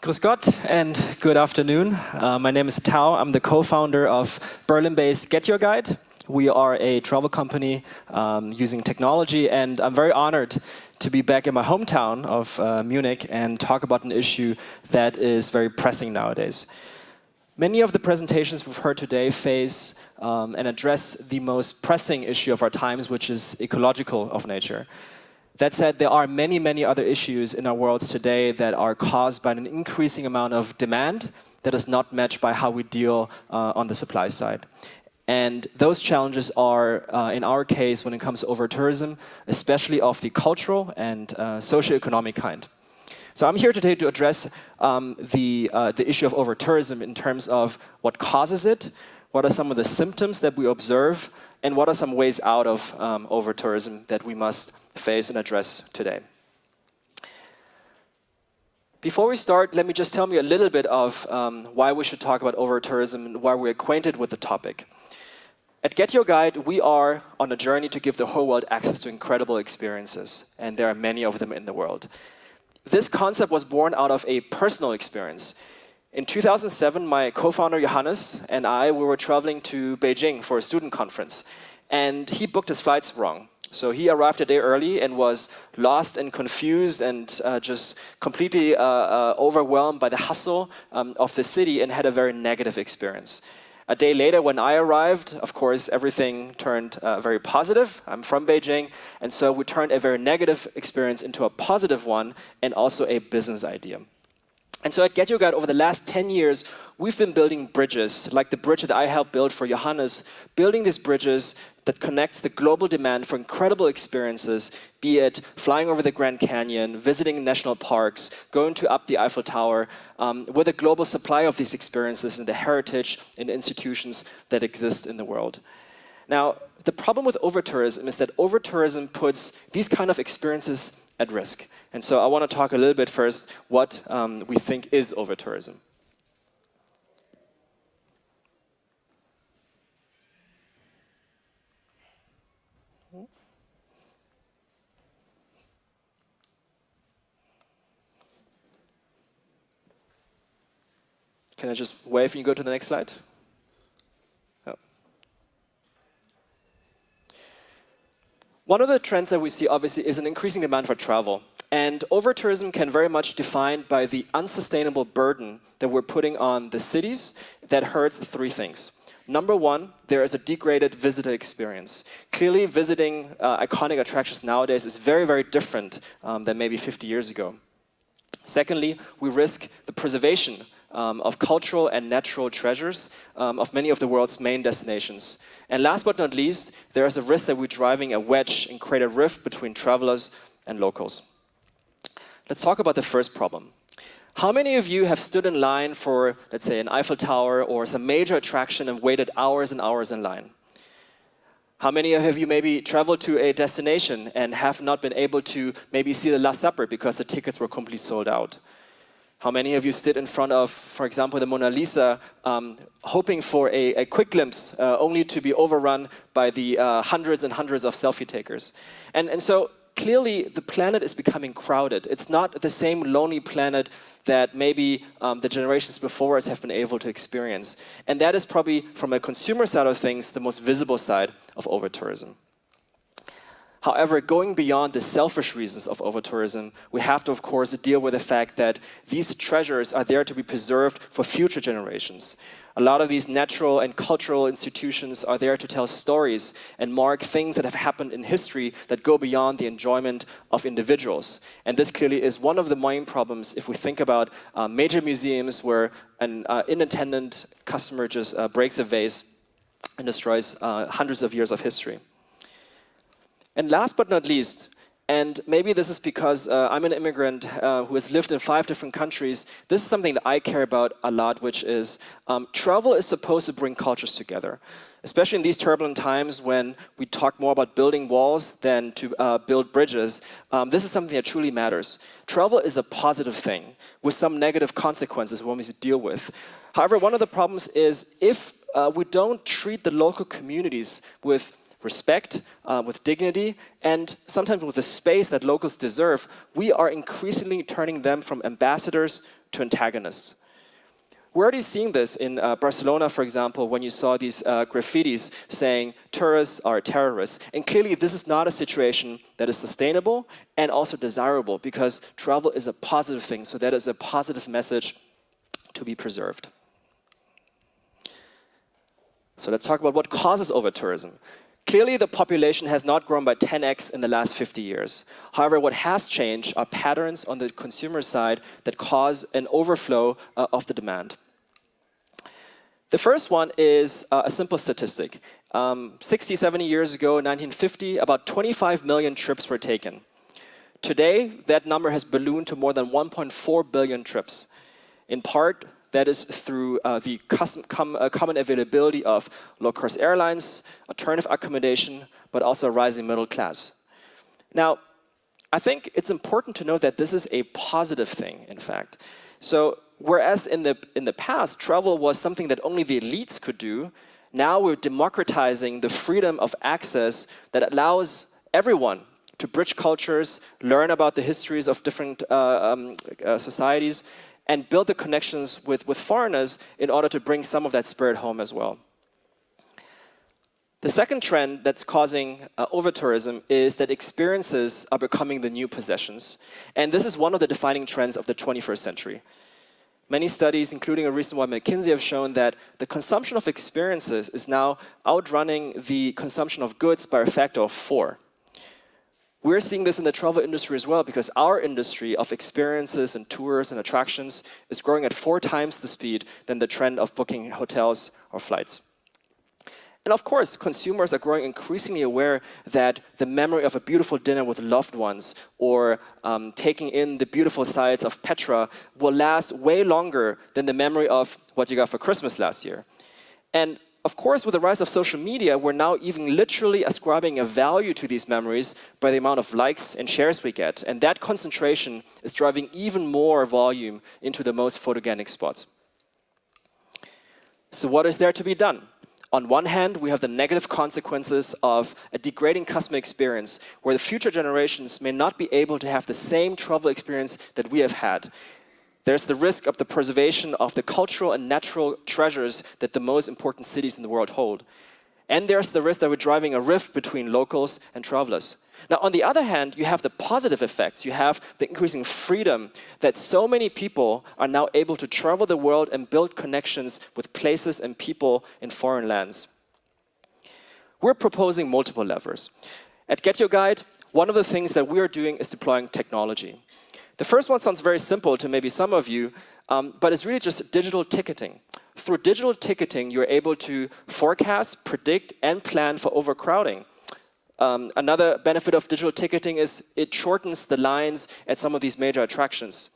Grüß Gott and good afternoon. My name is Tao. I'm the co-founder of Berlin-based GetYourGuide. We are a travel company using technology, and I'm very honored to be back in my hometown of Munich and talk about an issue that is very pressing nowadays. Many of the presentations we've heard today face and address the most pressing issue of our times, which is ecological of nature. That said, there are many, many other issues in our worlds today that are caused by an increasing amount of demand that is not matched by how we deal on the supply side. And those challenges are, in our case, when it comes to over-tourism, especially of the cultural and socioeconomic kind. So I'm here today to address the issue of over-tourism in terms of what causes it, what are some of the symptoms that we observe, and what are some ways out of over-tourism that we must face and address today. Before we start, let me just tell you a little bit of why we should talk about over-tourism and why we're acquainted with the topic. At GetYourGuide, we are on a journey to give the whole world access to incredible experiences, and there are many of them in the world. This concept was born out of a personal experience. In 2007, my co-founder Johannes and I, we were traveling to Beijing for a student conference, and he booked his flights wrong. So he arrived a day early and was lost and confused and just completely overwhelmed by the hustle of the city and had a very negative experience. A day later, when I arrived, of course, everything turned very positive. I'm from Beijing, and so we turned a very negative experience into a positive one and also a business idea. And so at GetYourGuide, over the last 10 years, we've been building bridges, like the bridge that I helped build for Johannes, building these bridges that connects the global demand for incredible experiences, be it flying over the Grand Canyon, visiting national parks, going to up the Eiffel Tower, with a global supply of these experiences and the heritage and institutions that exist in the world. Now, the problem with over-tourism is that over-tourism puts these kind of experiences at risk. And so I want to talk a little bit first what we think is over-tourism. Can I just wave and you go to the next slide? Oh. One of the trends that we see, obviously, is an increasing demand for travel. And over-tourism can very much be defined by the unsustainable burden that we're putting on the cities that hurts three things. Number one, there is a degraded visitor experience. Clearly, visiting iconic attractions nowadays is very, very different than maybe 50 years ago. Secondly, we risk the preservation of cultural and natural treasures of many of the world's main destinations. And last but not least, there is a risk that we're driving a wedge and create a rift between travelers and locals. Let's talk about the first problem. How many of you have stood in line for, let's say, an Eiffel Tower or some major attraction and waited hours and hours in line? How many of you maybe traveled to a destination and have not been able to maybe see the Last Supper because the tickets were completely sold out? How many of you stood in front of, for example, the Mona Lisa, hoping for a quick glimpse, only to be overrun by the hundreds and hundreds of selfie takers? And so clearly the planet is becoming crowded. It's not the same lonely planet that maybe the generations before us have been able to experience. And that is probably, from a consumer side of things, the most visible side of over-tourism. However, going beyond the selfish reasons of over-tourism, we have to, of course, deal with the fact that these treasures are there to be preserved for future generations. A lot of these natural and cultural institutions are there to tell stories and mark things that have happened in history that go beyond the enjoyment of individuals. And this clearly is one of the main problems if we think about major museums where an inattendant customer just breaks a vase and destroys hundreds of years of history. And last but not least, and maybe this is because I'm an immigrant who has lived in 5 different countries, this is something that I care about a lot, which is travel is supposed to bring cultures together. Especially in these turbulent times when we talk more about building walls than to build bridges, this is something that truly matters. Travel is a positive thing with some negative consequences we want to deal with. However, one of the problems is if we don't treat the local communities with respect, with dignity, and sometimes with the space that locals deserve, we are increasingly turning them from ambassadors to antagonists. We're already seeing this in Barcelona, for example, when you saw these graffitis saying tourists are terrorists. And clearly, this is not a situation that is sustainable and also desirable, because travel is a positive thing. So that is a positive message to be preserved. So let's talk about what causes overtourism. Clearly, the population has not grown by 10x in the last 50 years. However, what has changed are patterns on the consumer side that cause an overflow of the demand. The first one is a simple statistic. 60, 70 years ago, in 1950, about 25 million trips were taken. Today, that number has ballooned to more than 1.4 billion trips. In part, that is through the common availability of low-cost airlines, alternative accommodation, but also a rising middle class. Now, I think it's important to note that this is a positive thing, in fact. So, whereas in the past, travel was something that only the elites could do, now we're democratizing the freedom of access that allows everyone to bridge cultures, learn about the histories of different societies, and build the connections with foreigners in order to bring some of that spirit home as well. The second trend that's causing overtourism is that experiences are becoming the new possessions. And this is one of the defining trends of the 21st century. Many studies, including a recent one by McKinsey, have shown that the consumption of experiences is now outrunning the consumption of goods by a factor of 4. We're seeing this in the travel industry as well, because our industry of experiences and tours and attractions is growing at 4 times the speed than the trend of booking hotels or flights. And of course, consumers are growing increasingly aware that the memory of a beautiful dinner with loved ones or taking in the beautiful sights of Petra will last way longer than the memory of what you got for Christmas last year. And of course, with the rise of social media, we're now even literally ascribing a value to these memories by the amount of likes and shares we get. And that concentration is driving even more volume into the most photogenic spots. So what is there to be done? On one hand, we have the negative consequences of a degrading customer experience, where the future generations may not be able to have the same travel experience that we have had. There's the risk of the preservation of the cultural and natural treasures that the most important cities in the world hold. And there's the risk that we're driving a rift between locals and travelers. Now, on the other hand, you have the positive effects. You have the increasing freedom that so many people are now able to travel the world and build connections with places and people in foreign lands. We're proposing multiple levers. At GetYourGuide, one of the things that we are doing is deploying technology. The first one sounds very simple to maybe some of you, but it's really just digital ticketing. Through digital ticketing, you're able to forecast, predict, and plan for overcrowding. Another benefit of digital ticketing is it shortens the lines at some of these major attractions.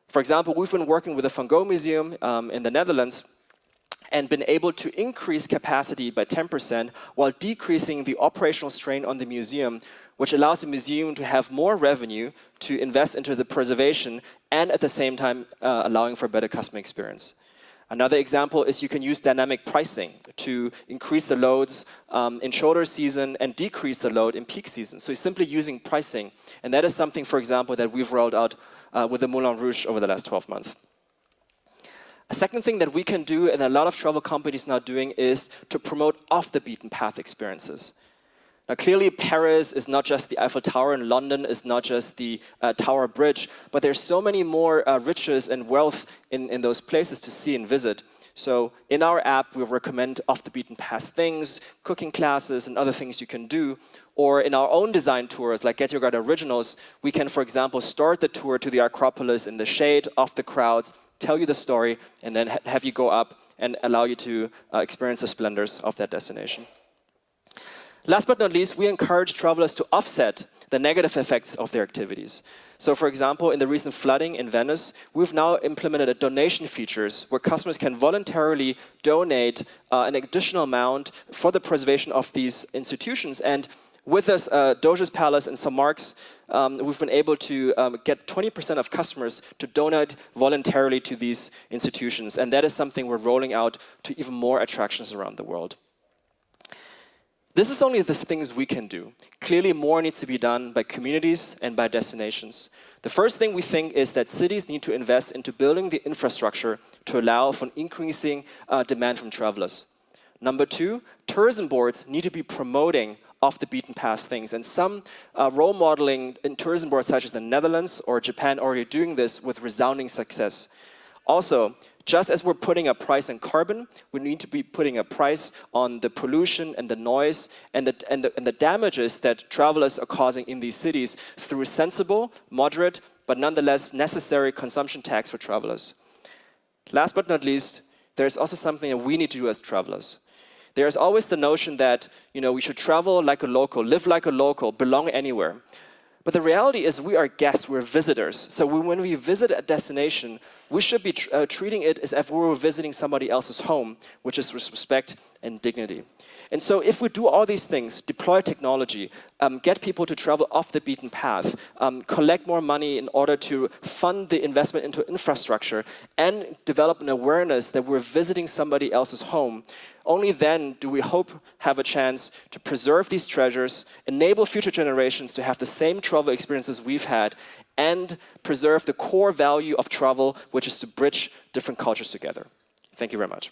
For example, we've been working with the Van Gogh Museum in the Netherlands and been able to increase capacity by 10% while decreasing the operational strain on the museum, which allows the museum to have more revenue to invest into the preservation and at the same time allowing for a better customer experience. Another example is you can use dynamic pricing to increase the loads in shoulder season and decrease the load in peak season. So you're simply using pricing. And that is something, for example, that we've rolled out with the Moulin Rouge over the last 12 months. A second thing that we can do, and a lot of travel companies now doing, is to promote off-the-beaten-path experiences. Now, clearly, Paris is not just the Eiffel Tower, and London is not just the Tower Bridge, but there's so many more riches and wealth in those places to see and visit. So in our app, we recommend off-the-beaten-path things, cooking classes, and other things you can do. Or in our own design tours, like GetYourGuide Originals, we can, for example, start the tour to the Acropolis in the shade of the crowds, tell you the story, and then have you go up and allow you to experience the splendors of that destination. Last but not least, we encourage travelers to offset the negative effects of their activities. So for example, in the recent flooding in Venice, we've now implemented a donation features where customers can voluntarily donate an additional amount for the preservation of these institutions. And with this Doge's Palace in St. Mark's, we've been able to get 20% of customers to donate voluntarily to these institutions. And that is something we're rolling out to even more attractions around the world. This is only the things we can do. Clearly, more needs to be done by communities and by destinations. The first thing we think is that cities need to invest into building the infrastructure to allow for an increasing demand from travelers. Number two, tourism boards need to be promoting off the beaten path things. And some role modeling in tourism boards such as the Netherlands or Japan already doing this with resounding success. Also, just as we're putting a price on carbon, we need to be putting a price on the pollution and the noise and the damages that travelers are causing in these cities through sensible, moderate, but nonetheless necessary consumption tax for travelers. Last but not least, there's also something that we need to do as travelers. There's always the notion that we should travel like a local, live like a local, belong anywhere. But the reality is we are guests, we're visitors. So when we visit a destination, we should be treating it as if we were visiting somebody else's home, which is with respect and dignity. And so if we do all these things, deploy technology, get people to travel off the beaten path, collect more money in order to fund the investment into infrastructure, and develop an awareness that we're visiting somebody else's home, only then do we hope have a chance to preserve these treasures, enable future generations to have the same travel experiences we've had, and preserve the core value of travel, which is to bridge different cultures together. Thank you very much.